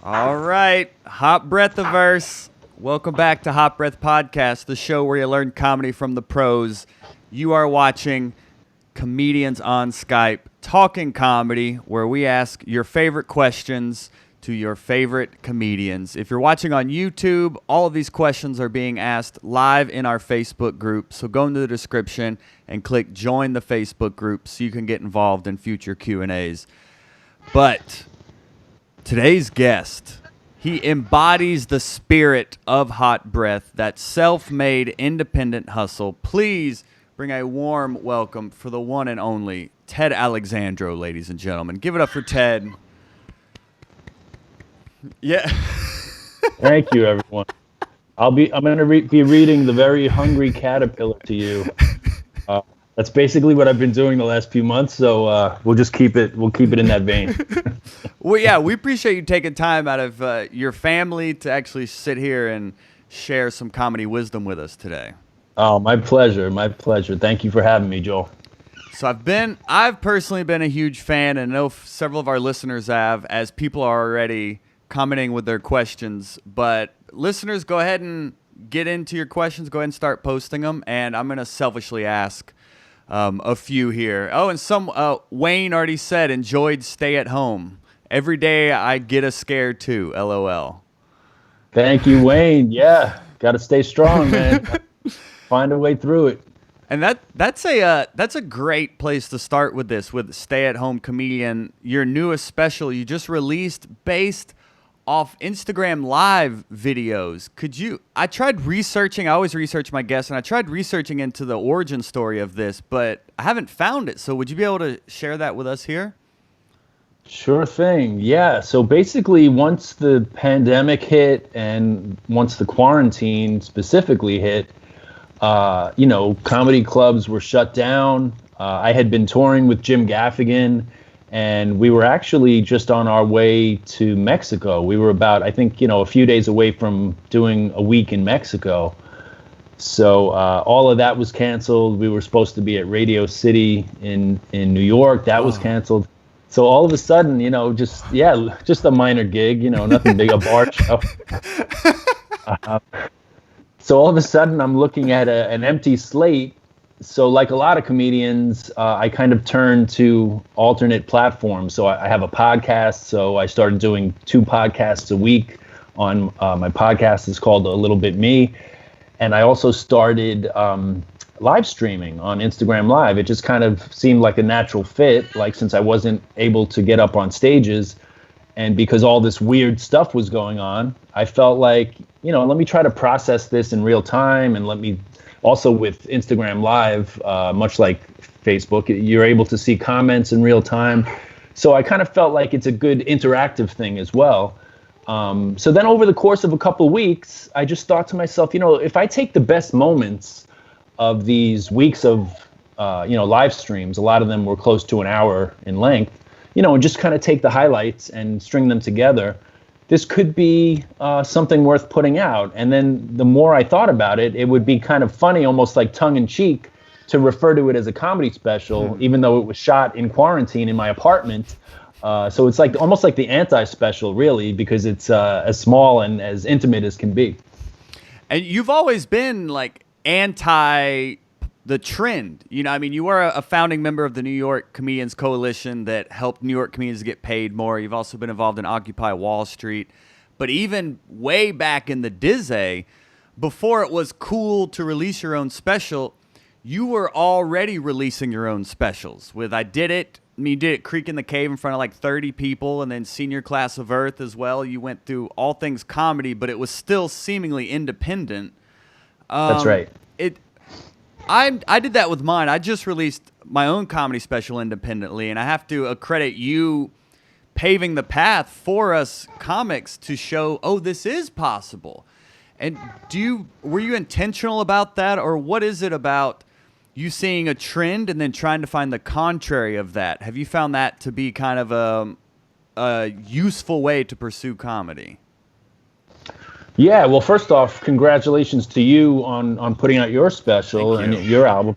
All right, Hot Breathiverse. Welcome back to Hot Breath Podcast, the show where you learn comedy from the pros. You are watching Comedians on Skype talking comedy, where we ask your favorite questions to your favorite comedians. If you're watching on YouTube, all of these questions are being asked live in our Facebook group. So go into the description and click join the Facebook group so you can get involved in future Q&As. But today's guest, he embodies the spirit of Hot Breath, that self-made independent hustle. Please bring a warm welcome for the one and only Ted Alexandro, ladies and gentlemen. Give it up for Ted. Yeah. Thank you, everyone. I'm going to be reading The Very Hungry Caterpillar to you. That's basically what I've been doing the last few months, so we'll keep it in that vein. Well, yeah, we appreciate you taking time out of your family to actually sit here and share some comedy wisdom with us today. Oh, my pleasure. My pleasure. Thank you for having me, Joel. So I've personally been a huge fan, and I know several of our listeners have, as people are already commenting with their questions. But listeners, go ahead and get into your questions. Go ahead and start posting them, and I'm going to selfishly ask a few here. Oh, and Wayne already said, enjoyed stay at home. Every day I get a scare too, LOL. Thank you, Wayne. Yeah, got to stay strong, man. Find a way through it. And that's a great place to start with this, with Stay at Home Comedian, your newest special you just released based off Instagram Live videos. I tried researching, I always research my guests, and I tried researching into the origin story of this, but I haven't found it. So would you be able to share that with us here? Sure thing. Yeah. So basically, once the pandemic hit and once the quarantine specifically hit, comedy clubs were shut down. I had been touring with Jim Gaffigan, and we were actually just on our way to Mexico. We were about, I think, a few days away from doing a week in Mexico. So all of that was canceled. We were supposed to be at Radio City in New York. That was canceled. So all of a sudden, just a minor gig, nothing big, a bar show. So all of a sudden, I'm looking at an empty slate. So like a lot of comedians, I kind of turned to alternate platforms. So I have a podcast. So I started doing 2 podcasts a week on my podcast is called A Little Bit Me. And I also started live streaming on Instagram Live. It just kind of seemed like a natural fit, like since I wasn't able to get up on stages. And because all this weird stuff was going on, I felt like, let me try to process this in real time. And let me also, with Instagram Live, much like Facebook, you're able to see comments in real time. So I kind of felt like it's a good interactive thing as well. So then over the course of a couple of weeks, I just thought to myself, if I take the best moments of these weeks of, live streams, a lot of them were close to an hour in length, and just kind of take the highlights and string them together, this could be something worth putting out. And then the more I thought about it, it would be kind of funny, almost like tongue-in-cheek, to refer to it as a comedy special, even though it was shot in quarantine in my apartment. So it's like almost like the anti-special, really, because it's as small and as intimate as can be. And you've always been like anti the trend. You were a founding member of the New York Comedians Coalition that helped New York comedians get paid more. You've also been involved in Occupy Wall Street. But even way back in the Dizzy, before it was cool to release your own special, you were already releasing your own specials with I Did It. You did it Creek in the Cave in front of like 30 people, and then Senior Class of Earth as well. You went through all things comedy, but it was still seemingly independent. That's right. I did that with mine. I just released my own comedy special independently, and I have to accredit you paving the path for us comics to show, this is possible. And were you intentional about that, or what is it about you seeing a trend and then trying to find the contrary of that? Have you found that to be kind of a useful way to pursue comedy? Yeah, well, first off, congratulations to you on putting out your special and your album.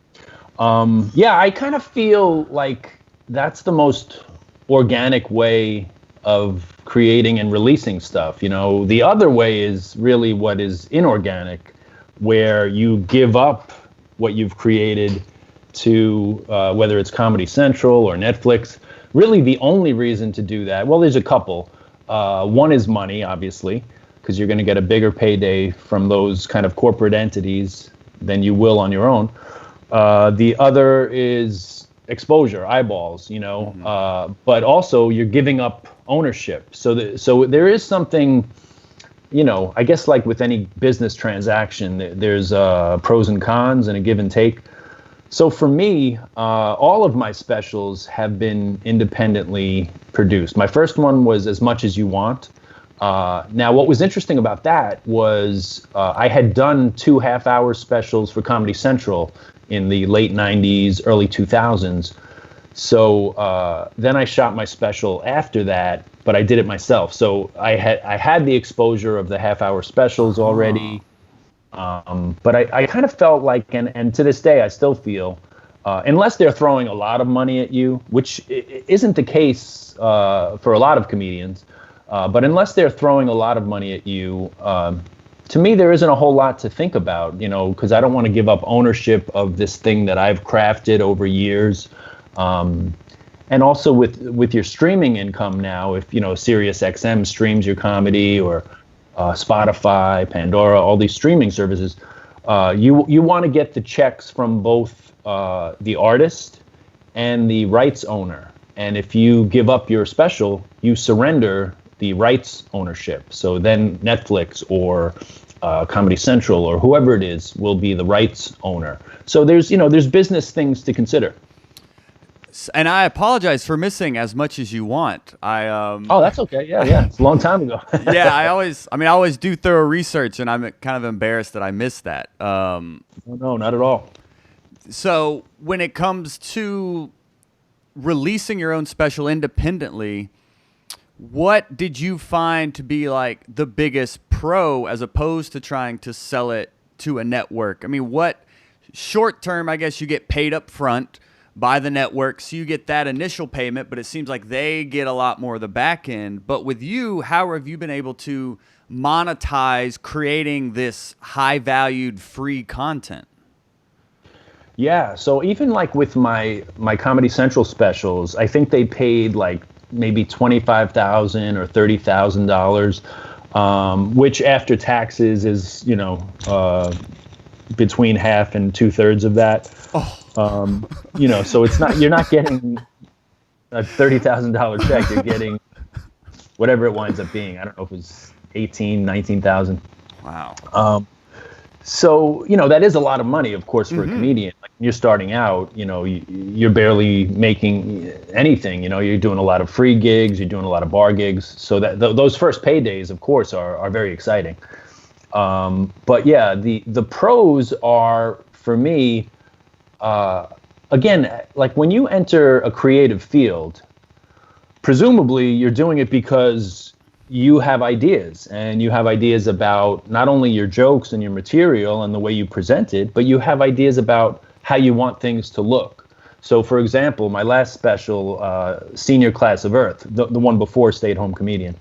I kind of feel like that's the most organic way of creating and releasing stuff. The other way is really what is inorganic, where you give up what you've created to whether it's Comedy Central or Netflix. Really, the only reason to do that, well, there's a couple. One is money, obviously, because you're going to get a bigger payday from those kind of corporate entities than you will on your own. The other is exposure, eyeballs, but also you're giving up ownership. So there is something, I guess like with any business transaction, there's pros and cons and a give and take. So for me, all of my specials have been independently produced. My first one was As Much As You Want. Now, what was interesting about that was I had done 2 half-hour specials for Comedy Central in the late 90s, early 2000s. So then I shot my special after that, but I did it myself. So I had the exposure of the half-hour specials already. But I kind of felt like, and to this day I still feel, unless they're throwing a lot of money at you, which isn't the case for a lot of comedians, but unless they're throwing a lot of money at you, to me there isn't a whole lot to think about, because I don't want to give up ownership of this thing that I've crafted over years. And also with your streaming income now, if SiriusXM streams your comedy, or Spotify, Pandora, all these streaming services, you want to get the checks from both the artist and the rights owner. And if you give up your special, you surrender the rights ownership. So then Netflix or Comedy Central or whoever it is will be the rights owner. So there's business things to consider. And I apologize for missing As Much As You Want. Oh, that's okay. Yeah. It's a long time ago. Yeah, I always do thorough research, and I'm kind of embarrassed that I missed that. No, not at all. So when it comes to releasing your own special independently, what did you find to be like the biggest pro as opposed to trying to sell it to a network? I mean, what short term, I guess you get paid up front by the network, so you get that initial payment, but it seems like they get a lot more of the back end. But with you, how have you been able to monetize creating this high valued free content? Yeah, so even like with my Comedy Central specials, I think they paid like maybe $25,000 or $30,000, which after taxes is between half and 2/3 of that. Oh. So it's not, you're not getting a $30,000 check. You're getting whatever it winds up being. I don't know if it's 18, 19,000. Wow. So, that is a lot of money, of course, for a comedian. Like when you're starting out, you're barely making anything. You're doing a lot of free gigs, you're doing a lot of bar gigs. So that those first paydays, of course, are very exciting. But yeah, the pros are, for me, again, like when you enter a creative field, presumably you're doing it because you have ideas, and you have ideas about not only your jokes and your material and the way you present it, but you have ideas about how you want things to look. So for example, my last special, Senior Class of Earth, the one before Stay at Home Comedian,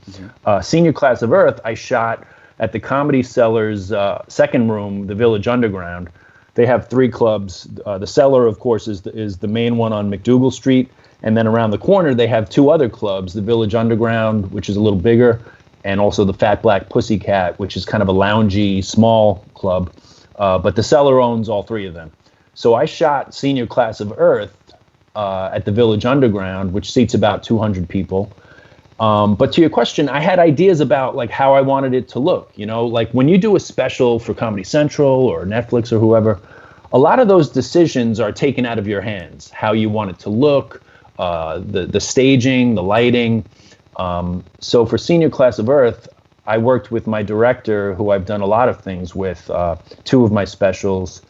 Senior Class of Earth, I shot at the Comedy Cellar's second room, the Village Underground. They have 3 clubs. The Cellar, of course, is the main one on McDougal Street. And then around the corner, they have 2 other clubs, the Village Underground, which is a little bigger, and also the Fat Black Pussycat, which is kind of a loungy, small club. But the Cellar owns all 3 of them. So I shot Senior Class of Earth at the Village Underground, which seats about 200 people. But to your question, I had ideas about like how I wanted it to look. Like when you do a special for Comedy Central or Netflix or whoever, a lot of those decisions are taken out of your hands. How you want it to look, the staging, the lighting. So for Senior Class of Earth, I worked with my director, who I've done a lot of things with, 2 of my specials,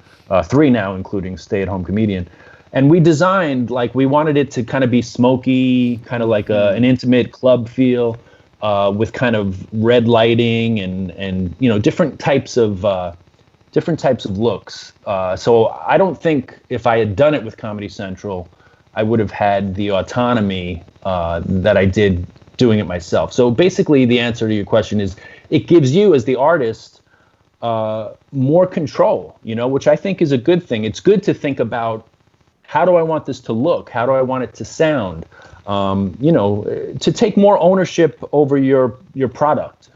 3 now, including Stay at Home Comedian. And we designed, like, we wanted it to kind of be smoky, kind of like an intimate club feel, with kind of red lighting and different types of looks. So I don't think if I had done it with Comedy Central, I would have had the autonomy that I did doing it myself. So basically, the answer to your question is it gives you as the artist more control, which I think is a good thing. It's good to think about, how do I want this to look? How do I want it to sound? To take more ownership over your product.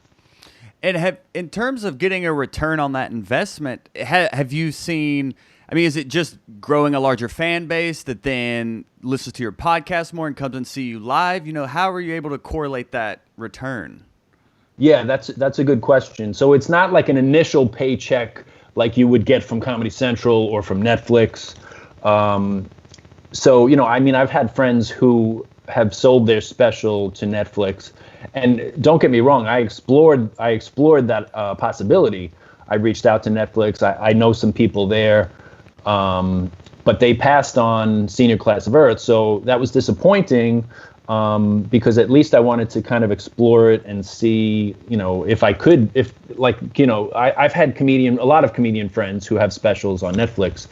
And in terms of getting a return on that investment, have you seen, I mean, is it just growing a larger fan base that then listens to your podcast more and comes and see you live? How are you able to correlate that return? Yeah, that's a good question. So it's not like an initial paycheck like you would get from Comedy Central or from Netflix. I've had friends who have sold their special to Netflix, and don't get me wrong, I explored that possibility. I reached out to Netflix. I know some people there, but they passed on Senior Class of Earth, so that was disappointing. Because at least I wanted to kind of explore it and see, if I could, I've had a lot of comedian friends who have specials on Netflix,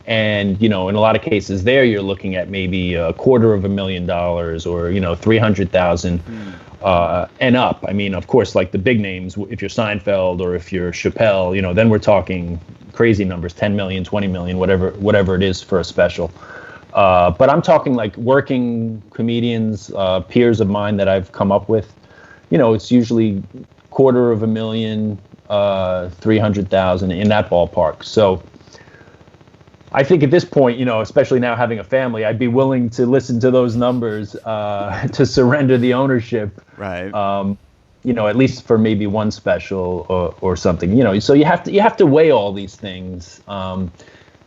and, in a lot of cases there, you're looking at maybe $250,000 or, 300,000, and up. I mean, of course, like the big names, if you're Seinfeld or if you're Chappelle, then we're talking crazy numbers, 10 million, 20 million, whatever it is for a special. But I'm talking like working comedians, peers of mine that I've come up with. It's usually $250,000, 300,000 in that ballpark. So I think at this point, especially now having a family, I'd be willing to listen to those numbers to surrender the ownership. Right. At least for maybe one special or something. So you have to weigh all these things.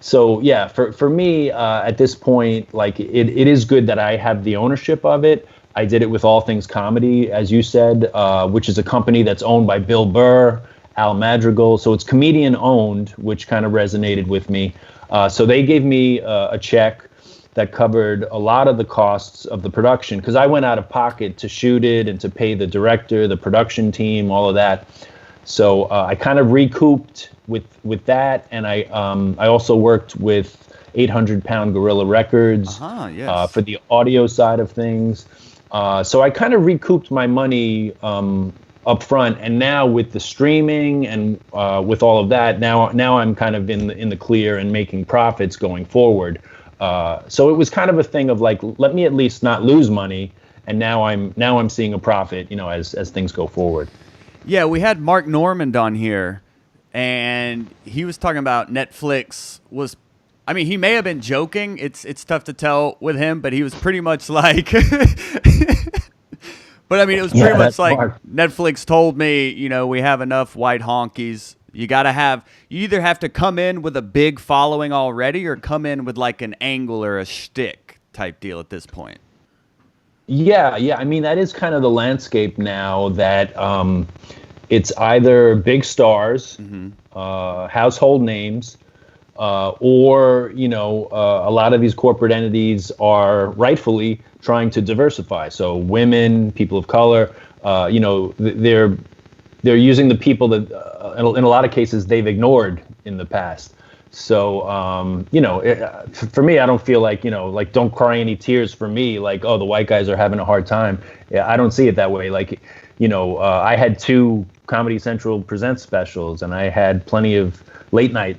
So yeah, for me at this point, like it is good that I have the ownership of it. I did it with All Things Comedy, as you said, which is a company that's owned by Bill Burr, Al Madrigal. So it's comedian owned, which kind of resonated with me. So they gave me a check that covered a lot of the costs of the production, because I went out of pocket to shoot it and to pay the director, the production team, all of that. So I kind of recouped with that, and I also worked with 800 Pound Gorilla Records yes. For the audio side of things. So I kind of recouped my money up front, and now with the streaming and with all of that, now I'm kind of in the clear and making profits going forward. So it was kind of a thing of like, let me at least not lose money, and now I'm seeing a profit, as things go forward. Yeah, we had Mark Normand on here, and he was talking about Netflix was, I mean, he may have been joking. It's tough to tell with him, but he was pretty much like, but I mean, it was pretty much like Mark. Netflix told me, we have enough white honkies. You either have to come in with a big following already or come in with like an angle or a shtick type deal at this point. Yeah. I mean, that is kind of the landscape now, that it's either big stars, household names, or, a lot of these corporate entities are rightfully trying to diversify. So women, people of color, they're using the people that, in a lot of cases, they've ignored in the past. So, for me, I don't feel like, don't cry any tears for me. Like, oh, the white guys are having a hard time. Yeah, I don't see it that way. Like, I had 2 Comedy Central Presents specials, and I had plenty of late night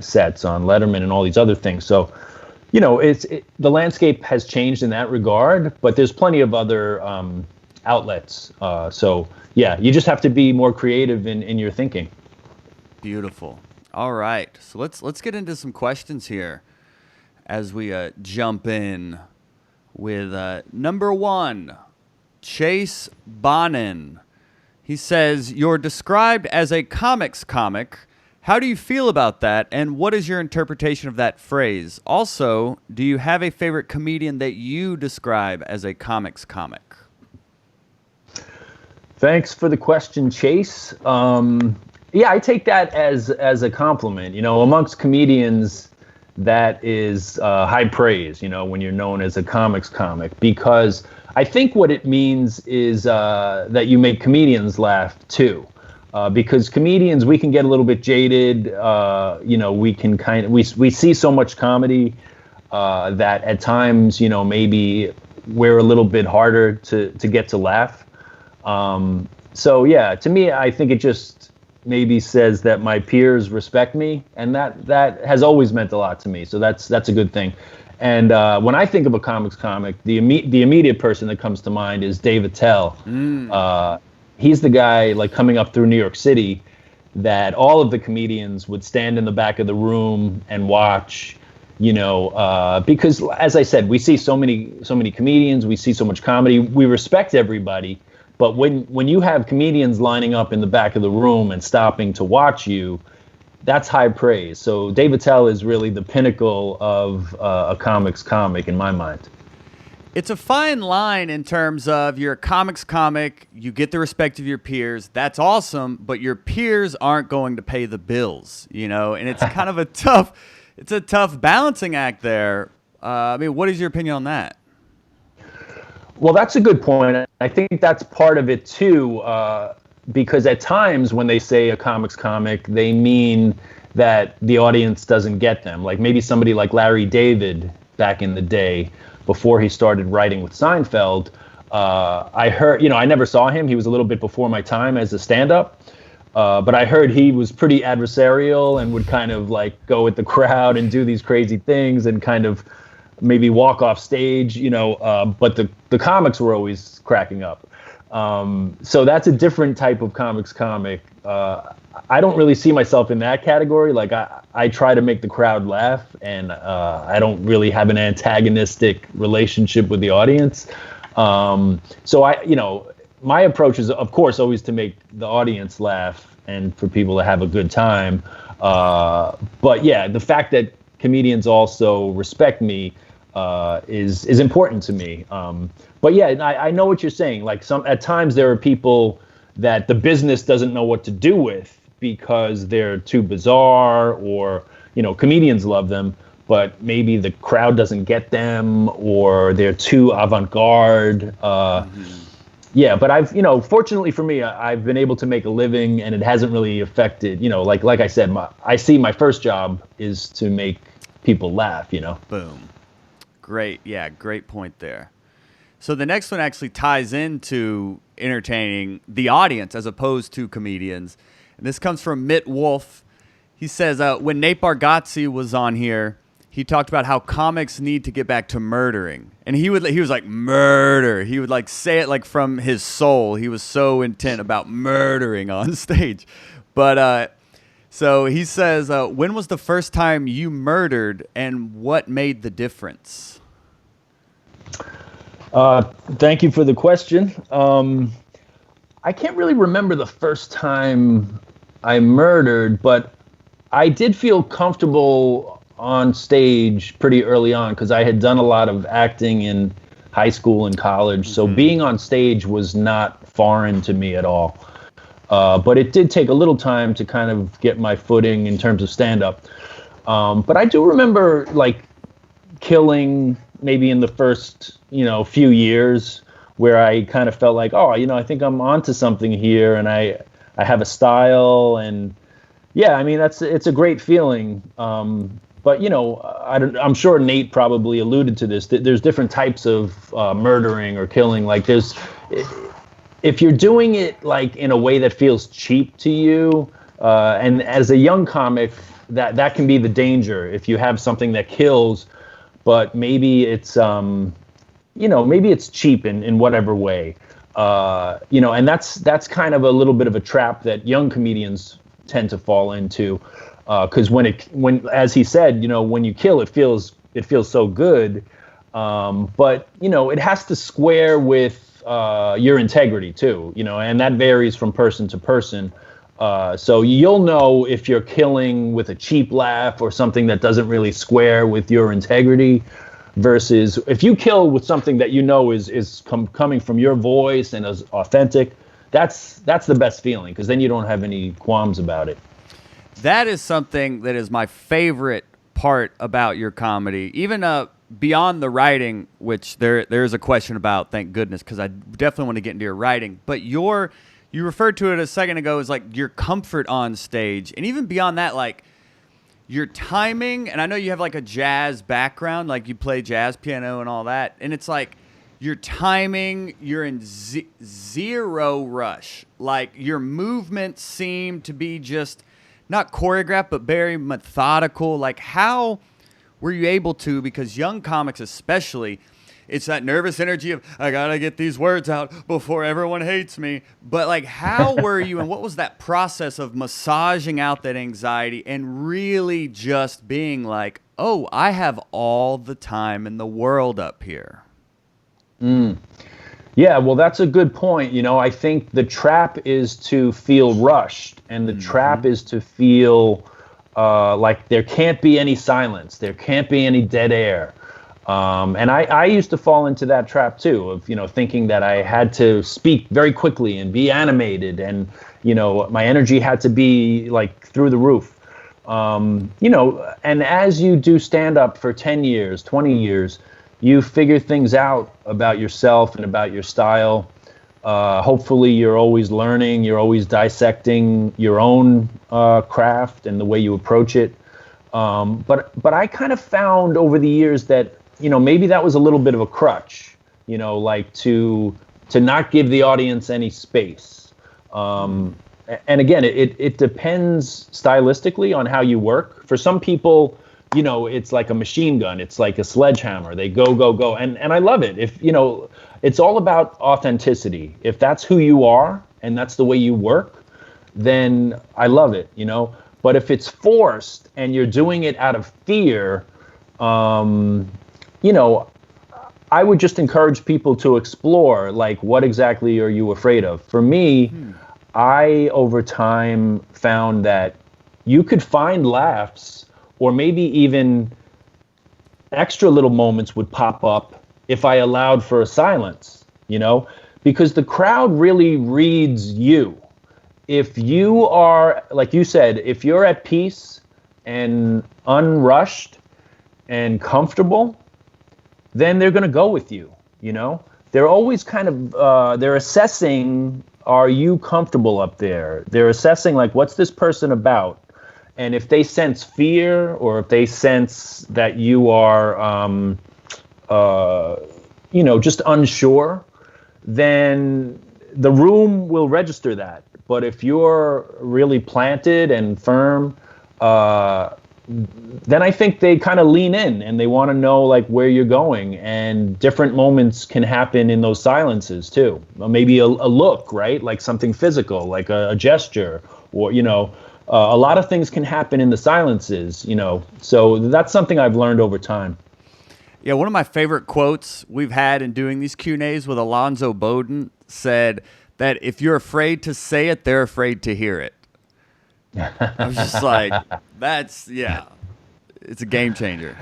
sets on Letterman and all these other things. So, the landscape has changed in that regard, but there's plenty of other outlets. So, yeah, you just have to be more creative in your thinking. Beautiful. All right, so let's get into some questions here as we jump in with number 1, Chase Bonin. He says, you're described as a comics comic. How do you feel about that, and what is your interpretation of that phrase? Also, do you have a favorite comedian that you describe as a comics comic? Thanks for the question, Chase. Yeah, I take that as a compliment. Amongst comedians, that is high praise, when you're known as a comics comic, because I think what it means is that you make comedians laugh too. Because comedians, we can get a little bit jaded. We can we see so much comedy that at times, maybe we're a little bit harder to get to laugh. So yeah, to me, I think it just maybe says that my peers respect me, and that has always meant a lot to me. So that's a good thing. And when I think of a comics comic, the immediate person that comes to mind is Dave Attell. He's the guy like coming up through New York City that all of the comedians would stand in the back of the room and watch. Because as I said, we see so many comedians, we see so much comedy, we respect everybody. But when you have comedians lining up in the back of the room and stopping to watch you, that's high praise. So Dave Attell is really the pinnacle of a comics comic in my mind. It's a fine line in terms of you're a comics comic, you get the respect of your peers, that's awesome, but your peers aren't going to pay the bills, and it's kind of a tough balancing act there. What is your opinion on that? Well, that's a good point. I think that's part of it too, because at times when they say a comics comic, they mean that the audience doesn't get them. Like maybe somebody like Larry David back in the day, before he started writing with Seinfeld, I heard, I never saw him. He was a little bit before my time as a stand-up. But I heard he was pretty adversarial and would kind of like go with the crowd and do these crazy things and kind of maybe walk off stage, but the comics were always cracking up. So that's a different type of comics comic. I don't really see myself in that category. Like I try to make the crowd laugh, and I don't really have an antagonistic relationship with the audience. So my approach is, of course, always to make the audience laugh and for people to have a good time. But yeah, the fact that comedians also respect me is important to me. But yeah, I know what you're saying. Like at times there are people that the business doesn't know what to do with because they're too bizarre, or comedians love them, but maybe the crowd doesn't get them, or they're too avant-garde. Yeah, but fortunately for me, I've been able to make a living, and it hasn't really affected, like I said, I see my first job is to make people laugh, Boom. Great. Yeah, great point there. So the next one actually ties into entertaining the audience as opposed to comedians. And this comes from Mitt Wolf. He says, when Nate Bargatze was on here, he talked about how comics need to get back to murdering. And he was like, murder. He would like say it like from his soul. He was so intent about murdering on stage. But so he says, when was the first time you murdered, and what made the difference? Thank you for the question. I can't really remember the first time I murdered, but I did feel comfortable on stage pretty early on because I had done a lot of acting in high school and college. So being on stage was not foreign to me at all. But it did take a little time to kind of get my footing in terms of stand-up. But I do remember like killing maybe in the first, few years where I kind of felt like, I think I'm onto something here, and I have a style, and yeah, I mean, it's a great feeling. But I'm sure Nate probably alluded to this. There's different types of murdering or killing. Like if you're doing it like in a way that feels cheap to you, and as a young comic, that can be the danger. If you have something that kills, but maybe it's maybe it's cheap in whatever way, and that's kind of a little bit of a trap that young comedians tend to fall into, because when as he said, when you kill, it feels so good, but it has to square with your integrity too, and that varies from person to person. So you'll know if you're killing with a cheap laugh or something that doesn't really square with your integrity, versus if you kill with something that is coming from your voice and is authentic. That's the best feeling, because then you don't have any qualms about it. That is something that is my favorite part about your comedy, even beyond the writing, which there's a question about, thank goodness, because I definitely want to get into your writing. But you referred to it a second ago as like your comfort on stage, and even beyond that, like your timing. And I know you have like a jazz background, like you play jazz piano and all that, and it's like your timing, you're in zero rush. Like your movements seem to be just not choreographed, but very methodical. Like how were you able to, because young comics especially, it's that nervous energy of, I got to get these words out before everyone hates me. But like, how were you, and what was that process of massaging out that anxiety and really just being like, oh, I have all the time in the world up here? Yeah, well, that's a good point. I think the trap is to feel rushed, and the trap is to feel like there can't be any silence, there can't be any dead air. And I used to fall into that trap too, of thinking that I had to speak very quickly and be animated, and my energy had to be like through the roof. And as you do stand up for 10 years, 20 years, you figure things out about yourself and about your style. Hopefully you're always learning, you're always dissecting your own craft and the way you approach it. But I kind of found over the years that, maybe that was a little bit of a crutch, like to not give the audience any space. And again, it depends stylistically on how you work. For some people, it's like a machine gun. It's like a sledgehammer. They go, go, go. And I love it. If, it's all about authenticity. If that's who you are and that's the way you work, then I love it, But if it's forced and you're doing it out of fear, I would just encourage people to explore, like, what exactly are you afraid of? For me, I, over time, found that you could find laughs, or maybe even extra little moments would pop up if I allowed for a silence, because the crowd really reads you. If you are, like you said, if you're at peace and unrushed and comfortable, then they're going to go with you, They're always kind of, they're assessing, are you comfortable up there? They're assessing, like, what's this person about? And if they sense fear, or if they sense that you are, just unsure, then the room will register that. But if you're really planted and firm, then I think they kind of lean in and they want to know, like, where you're going. And different moments can happen in those silences too. Maybe a look, right? Like something physical, like a gesture, or, a lot of things can happen in the silences, So that's something I've learned over time. Yeah, one of my favorite quotes we've had in doing these Q&As with Alonzo Bowden said that if you're afraid to say it, they're afraid to hear it. I was just like, it's a game changer.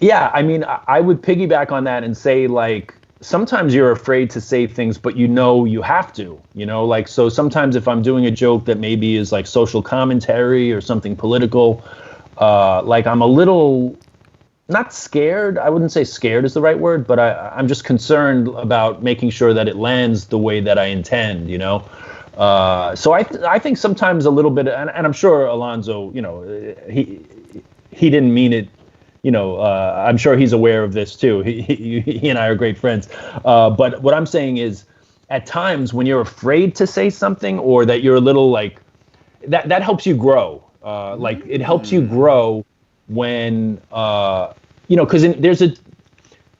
Yeah, I mean, I would piggyback on that and say, like, sometimes you're afraid to say things, but you have to, like, so sometimes if I'm doing a joke that maybe is like social commentary or something political, like, I'm a little, not scared. I wouldn't say scared is the right word, but I'm just concerned about making sure that it lands the way that I intend, So I think sometimes a little bit, and I'm sure Alonzo, he didn't mean it. I'm sure he's aware of this too. He and I are great friends. But what I'm saying is, at times when you're afraid to say something, or that you're a little like, that helps you grow. Like, it helps you grow when, because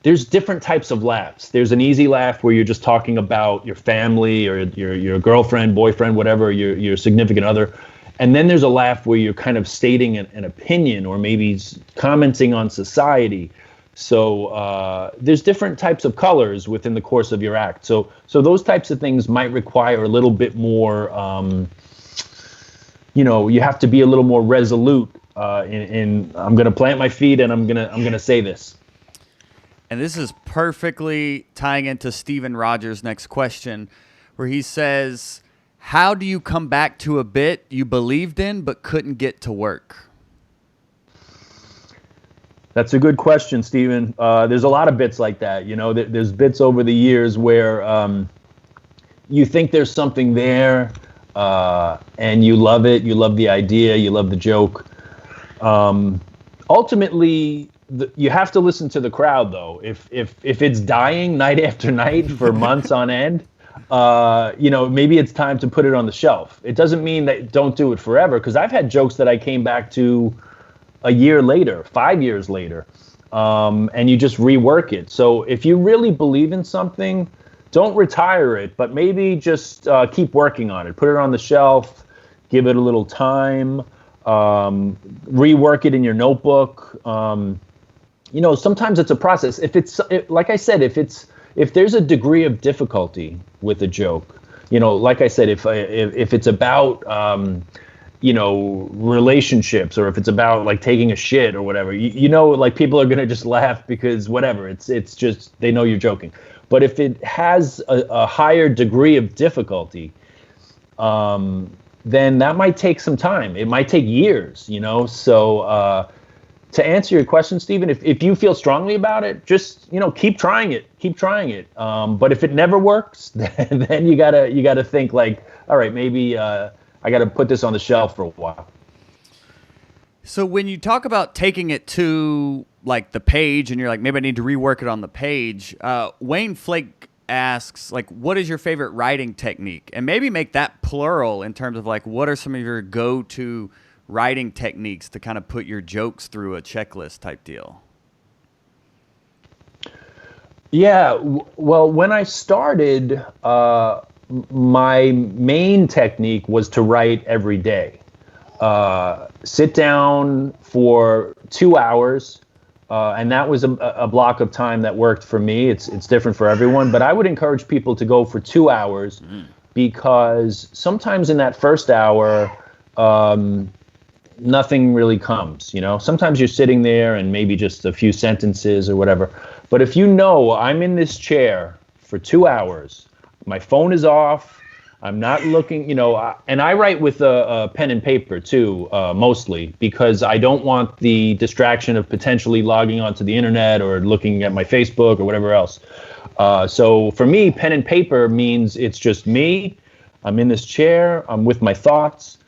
there's different types of laughs. There's an easy laugh where you're just talking about your family or your girlfriend, boyfriend, whatever, your significant other. And then there's a laugh where you're kind of stating an opinion, or maybe commenting on society. So there's different types of colors within the course of your act. So those types of things might require a little bit more, you have to be a little more resolute in I'm going to plant my feet and I'm going to say this. And this is perfectly tying into Steven Rogers' next question, where he says, how do you come back to a bit you believed in but couldn't get to work? That's a good question, Steven. There's a lot of bits like that. There's bits over the years where you think there's something there, and you love it. You love the idea. You love the joke. Ultimately, you have to listen to the crowd, though. If it's dying night after night for months on end, maybe it's time to put it on the shelf. It doesn't mean that don't do it forever, because I've had jokes that I came back to a year later, 5 years later, and you just rework it. So if you really believe in something, don't retire it, but maybe just keep working on it. Put it on the shelf, give it a little time, rework it in your notebook. Sometimes it's a process. Like I said, if there's a degree of difficulty with a joke, like I said, if it's about relationships, or if it's about like taking a shit or whatever, like people are gonna just laugh because whatever. It's just they know you're joking. But if it has a higher degree of difficulty, then that might take some time. It might take years. So. To answer your question, Stephen, if you feel strongly about it, just keep trying it. But if it never works, then you gotta think like, all right, maybe I gotta put this on the shelf for a while. So when you talk about taking it to like the page, and you're like, maybe I need to rework it on the page, Wayne Flake asks, like, what is your favorite writing technique? And maybe make that plural in terms of like, what are some of your go-to writing techniques to kind of put your jokes through a checklist type deal? Yeah, well, when I started, my main technique was to write every day. Sit down for 2 hours, and that was a block of time that worked for me. It's different for everyone, but I would encourage people to go for 2 hours, because sometimes in that first hour, nothing really comes. Sometimes you're sitting there and maybe just a few sentences or whatever. But if I'm in this chair for 2 hours, my phone is off, I'm not looking, and I write with a pen and paper too, mostly, because I don't want the distraction of potentially logging onto the internet or looking at my Facebook or whatever else. So for me, pen and paper means it's just me. I'm in this chair, I'm with my thoughts.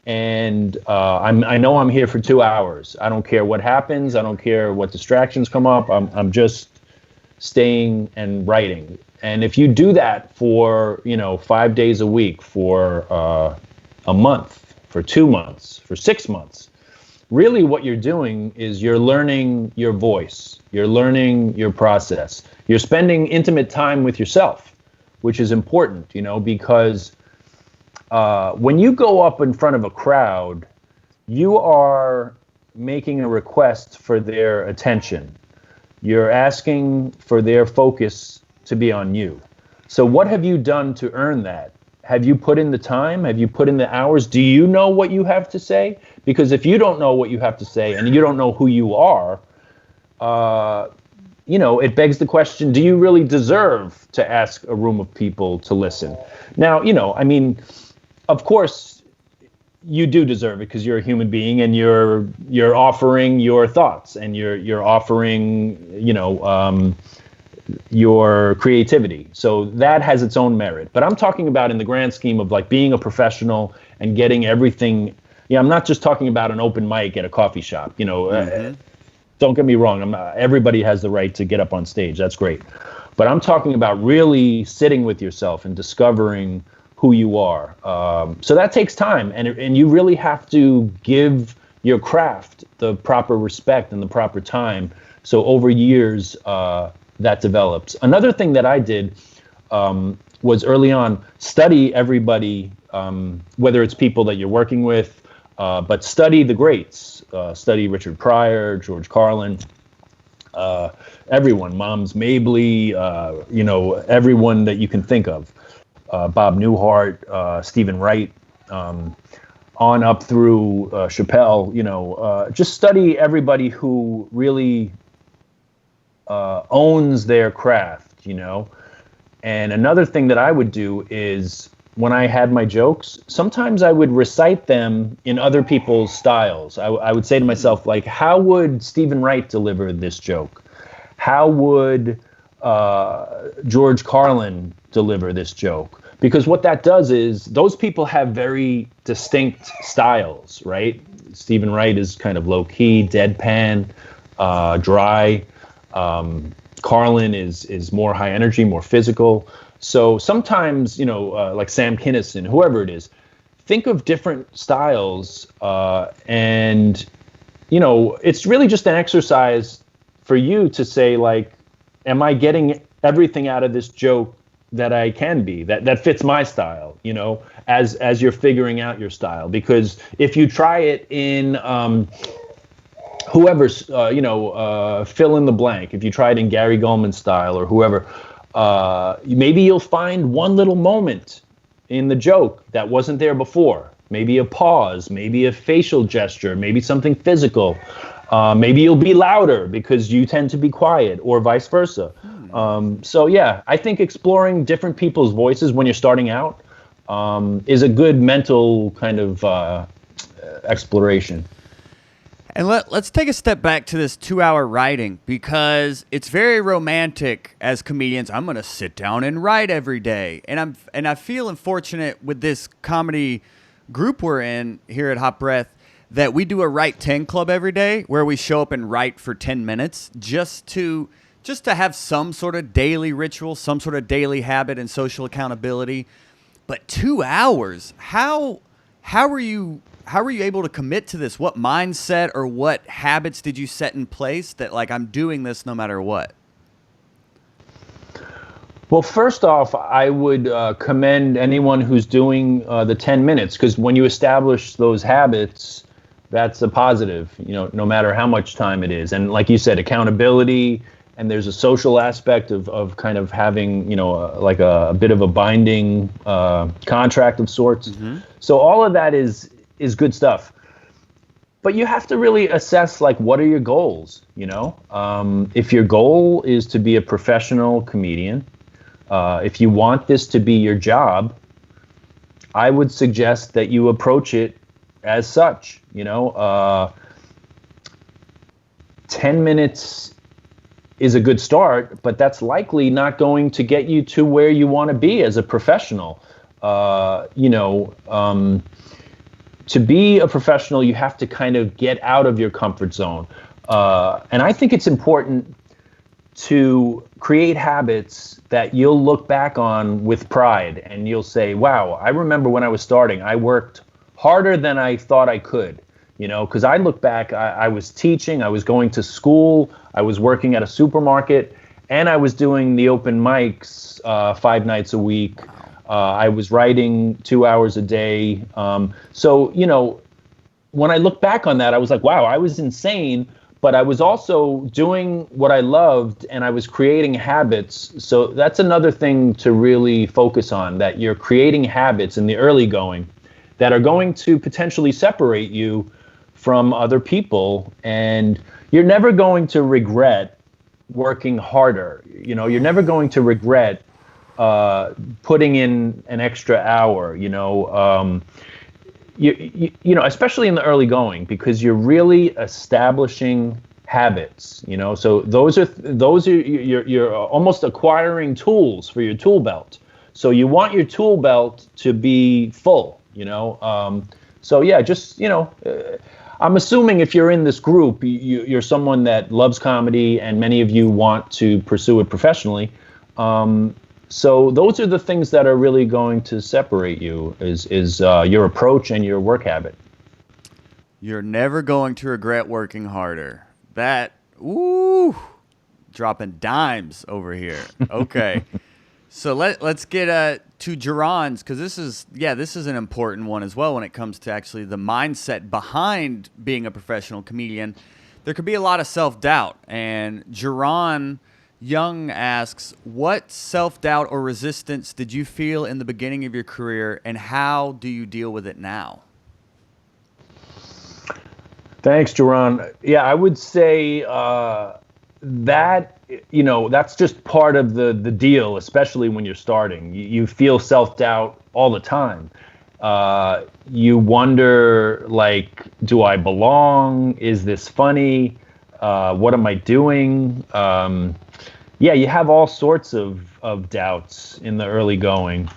And I know I'm here for 2 hours. I don't care what happens. I don't care what distractions come up. I'm just staying and writing. And if you do that for 5 days a week, for a month, for 2 months, for 6 months, really what you're doing is you're learning your voice. You're learning your process. You're spending intimate time with yourself, which is important, because when you go up in front of a crowd, you are making a request for their attention. You're asking for their focus to be on you. So what have you done to earn that? Have you put in the time? Have you put in the hours? Do you know what you have to say? Because if you don't know what you have to say and you don't know who you are, it begs the question, do you really deserve to ask a room of people to listen? Now, of course, you do deserve it because you're a human being and you're offering your thoughts and you're offering, your creativity. So that has its own merit. But I'm talking about in the grand scheme of like being a professional and getting everything. I'm not just talking about an open mic at a coffee shop. Don't get me wrong. Everybody has the right to get up on stage. That's great. But I'm talking about really sitting with yourself and discovering who you are. So that takes time, and you really have to give your craft the proper respect and the proper time. So over years, that develops. Another thing that I did was early on, study everybody, whether it's people that you're working with, but study the greats. Study Richard Pryor, George Carlin, everyone, Moms Mabley, everyone that you can think of. Bob Newhart, Stephen Wright, on up through Chappelle, just study everybody who really owns their craft, And another thing that I would do is when I had my jokes, sometimes I would recite them in other people's styles. I would say to myself, like, how would Stephen Wright deliver this joke? How would George Carlin deliver this joke? Because what that does is those people have very distinct styles, right? Stephen Wright is kind of low-key, deadpan. dry. Carlin is more high energy, more physical. So sometimes, like Sam Kinison, whoever it is, think of different styles, and it's really just an exercise for you to say, like, am I getting everything out of this joke that I can be, that fits my style, as you're figuring out your style. Because if you try it in whoever's, fill in the blank, if you try it in Gary Goldman's style or whoever, maybe you'll find one little moment in the joke that wasn't there before. Maybe a pause, maybe a facial gesture, maybe something physical. Maybe you'll be louder because you tend to be quiet, or vice versa. So yeah, I think exploring different people's voices when you're starting out is a good mental kind of exploration. And let's take a step back to this 2-hour writing, because it's very romantic as comedians. I'm going to sit down and write every day. And I feel unfortunate with this comedy group we're in here at Hot Breath that we do a Write 10 Club every day, where we show up and write for 10 minutes just to have some sort of daily ritual, some sort of daily habit and social accountability. But 2 hours, how were you able to commit to this? What mindset or what habits did you set in place that, like, I'm doing this no matter what? Well, first off, I would commend anyone who's doing the 10 minutes, because when you establish those habits, that's a positive, no matter how much time it is. And like you said, accountability, and there's a social aspect of kind of having, like a bit of a binding contract of sorts. Mm-hmm. So all of that is good stuff. But you have to really assess, like, what are your goals? If your goal is to be a professional comedian, if you want this to be your job, I would suggest that you approach it as such. 10 minutes is a good start, but that's likely not going to get you to where you want to be as a professional. To be a professional, you have to kind of get out of your comfort zone. And I think it's important to create habits that you'll look back on with pride, and you'll say, wow, I remember when I was starting, I worked harder than I thought I could, because I look back, I was teaching, I was going to school, I was working at a supermarket, and I was doing the open mics 5 nights a week. I was writing 2 hours a day. So, when I look back on that, I was like, wow, I was insane, but I was also doing what I loved, and I was creating habits. So that's another thing to really focus on, that you're creating habits in the early going that are going to potentially separate you from other people. And you're never going to regret working harder. You're never going to regret putting in an extra hour, especially in the early going, because you're really establishing habits, so those are you're almost acquiring tools for your tool belt. So you want your tool belt to be full, so yeah, just, I'm assuming if you're in this group, you're someone that loves comedy, and many of you want to pursue it professionally. So those are the things that are really going to separate you, is your approach and your work habit. You're never going to regret working harder. That, ooh, dropping dimes over here. Okay. So let's get to Jerron's, because this is an important one as well when it comes to actually the mindset behind being a professional comedian. There could be a lot of self-doubt, and Jerron Young asks, what self-doubt or resistance did you feel in the beginning of your career, and how do you deal with it now? Thanks, Jerron. Yeah, I would say that, that's just part of the deal, especially when you're starting. You feel self-doubt all the time. You wonder, like, do I belong? Is this funny? What am I doing? Yeah, you have all sorts of doubts in the early going.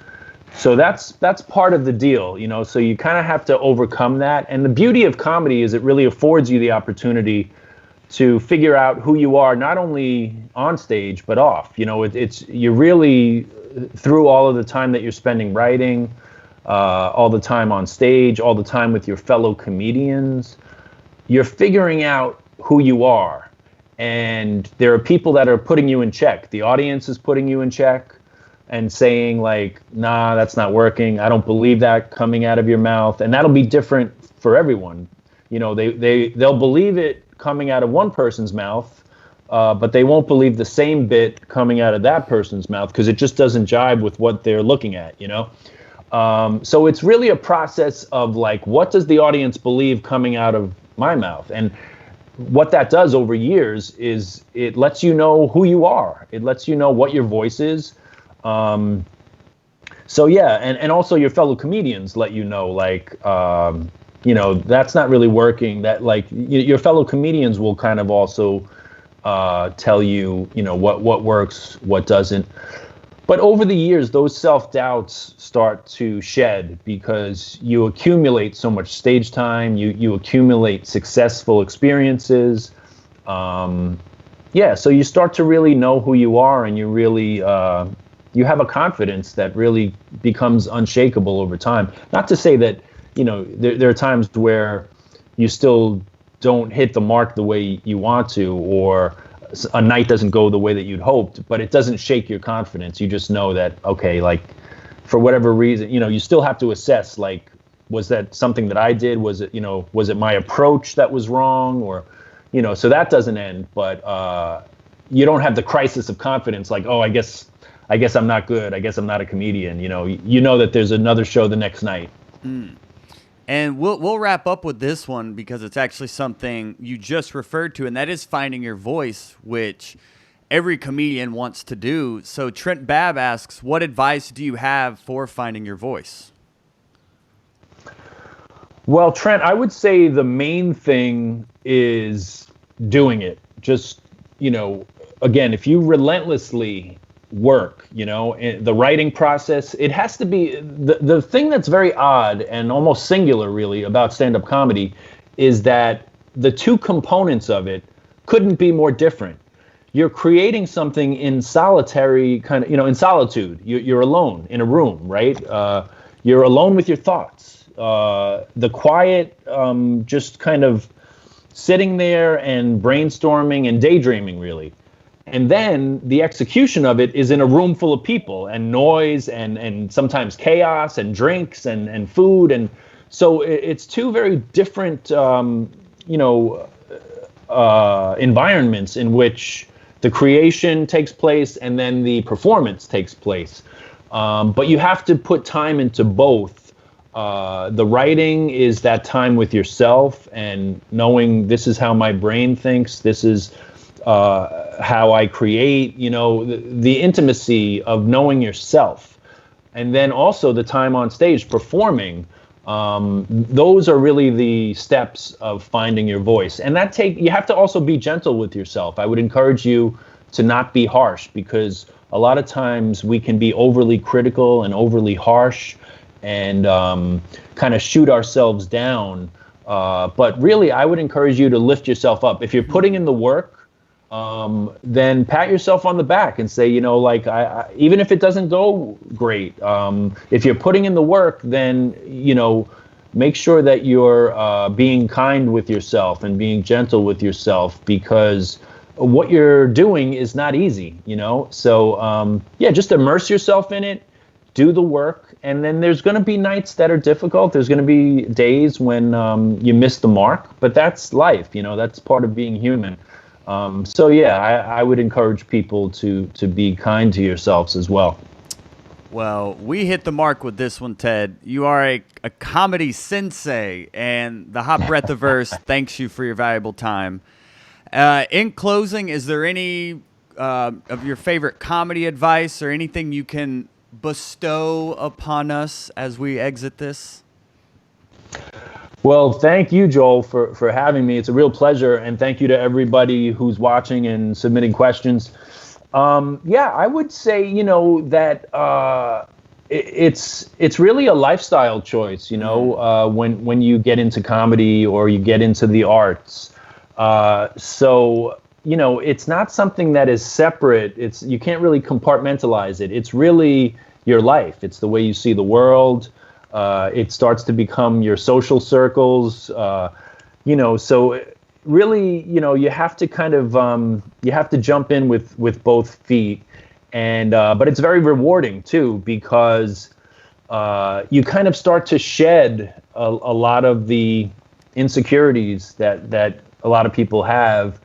So that's part of the deal, so you kind of have to overcome that. And the beauty of comedy is it really affords you the opportunity to figure out who you are, not only on stage but off. It's you're really, through all of the time that you're spending writing, all the time on stage, all the time with your fellow comedians, you're figuring out who you are. And there are people that are putting you in check. The audience is putting you in check and saying like, nah, that's not working. I don't believe that coming out of your mouth. And that'll be different for everyone. They'll believe it coming out of one person's mouth, but they won't believe the same bit coming out of that person's mouth because it just doesn't jibe with what they're looking at, So it's really a process of like, what does the audience believe coming out of my mouth? And what that does over years is it lets you know who you are. It lets you know what your voice is. So yeah, and also your fellow comedians let you know, like, that's not really working. That like your fellow comedians will kind of also tell you, what works, what doesn't. But over the years, those self-doubts start to shed because you accumulate so much stage time, you accumulate successful experiences. So you start to really know who you are, and you really, you have a confidence that really becomes unshakable over time. Not to say that, there are times where you still don't hit the mark the way you want to, or a night doesn't go the way that you'd hoped, but it doesn't shake your confidence. You just know that, okay, like for whatever reason, you still have to assess, like, was that something that I did? Was it my approach that was wrong? Or, so that doesn't end, but you don't have the crisis of confidence, like, oh, I guess I'm not good. I guess I'm not a comedian. You know that there's another show the next night. Mm. And we'll wrap up with this one because it's actually something you just referred to, and that is finding your voice, which every comedian wants to do. So Trent Babb asks, what advice do you have for finding your voice? Well, Trent, I would say the main thing is doing it. Just, again, if you relentlessly work, the writing process, it has to be the thing that's very odd and almost singular really about stand-up comedy is that the two components of it couldn't be more different. You're creating something in solitary kind of, in solitude. You're alone in a room, right? You're alone with your thoughts. The quiet, just kind of sitting there and brainstorming and daydreaming really. And then the execution of it is in a room full of people and noise and sometimes chaos and drinks and food. And so it's two very different, environments in which the creation takes place and then the performance takes place. But you have to put time into both. The writing is that time with yourself and knowing this is how my brain thinks, this is how I create, the intimacy of knowing yourself. And then also the time on stage performing. Those are really the steps of finding your voice. And you have to also be gentle with yourself. I would encourage you to not be harsh because a lot of times we can be overly critical and overly harsh and kind of shoot ourselves down. But really, I would encourage you to lift yourself up. If you're putting in the work, then pat yourself on the back and say, even if it doesn't go great, if you're putting in the work, then, make sure that you're being kind with yourself and being gentle with yourself because what you're doing is not easy, So, just immerse yourself in it, do the work, and then there's going to be nights that are difficult. There's going to be days when you miss the mark, but that's life, that's part of being human. I would encourage people to be kind to yourselves as well. Well, we hit the mark with this one, Ted. You are a comedy sensei, and the Hot Breath of Verse thanks you for your valuable time. In closing, is there any of your favorite comedy advice or anything you can bestow upon us as we exit this? Well, thank you, Joel, for having me. It's a real pleasure, and thank you to everybody who's watching and submitting questions. I would say, that it's really a lifestyle choice, when you get into comedy or you get into the arts. So, it's not something that is separate. You can't really compartmentalize it. It's really your life. It's the way you see the world. It starts to become your social circles. So really, you have to kind of you have to jump in with both feet, and but it's very rewarding too, because you kind of start to shed a lot of the insecurities that a lot of people have,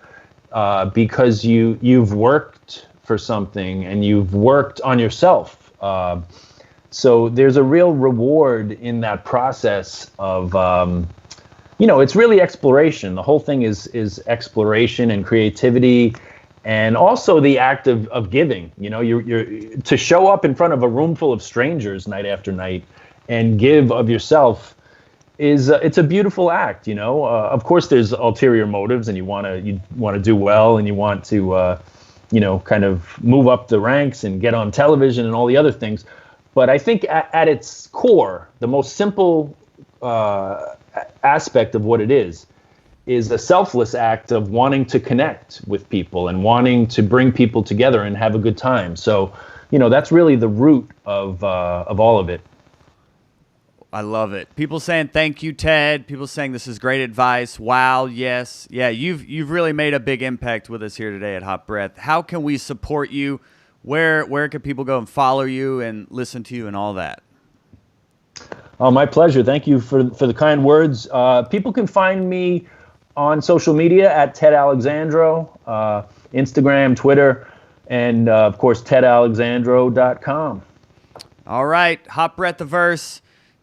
because you've worked for something and you've worked on yourself. So there's a real reward in that process of, it's really exploration. The whole thing is exploration and creativity, and also the act of giving. You're to show up in front of a room full of strangers night after night and give of yourself it's a beautiful act. Of course, there's ulterior motives, and you want to do well, and you want to kind of move up the ranks and get on television and all the other things. But I think at its core, the most simple aspect of what it is a selfless act of wanting to connect with people and wanting to bring people together and have a good time. So, that's really the root of all of it. I love it. People saying thank you, Ted. People saying this is great advice. Wow, yes. Yeah, you've really made a big impact with us here today at Hot Breath. How can we support you? Where can people go and follow you and listen to you and all that? Oh, my pleasure. Thank you for the kind words. People can find me on social media at Ted Alexandro, Instagram, Twitter, and of course tedalexandro.com. All right, Hot Breath the Verse.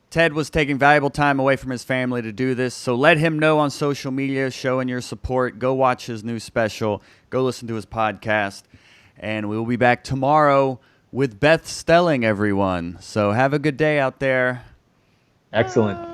Ted was taking valuable time away from his family to do this, so let him know on social media, showing your support. Go watch his new special. Go listen to his podcast. And we'll be back tomorrow with Beth Stelling, everyone. So have a good day out there. Excellent.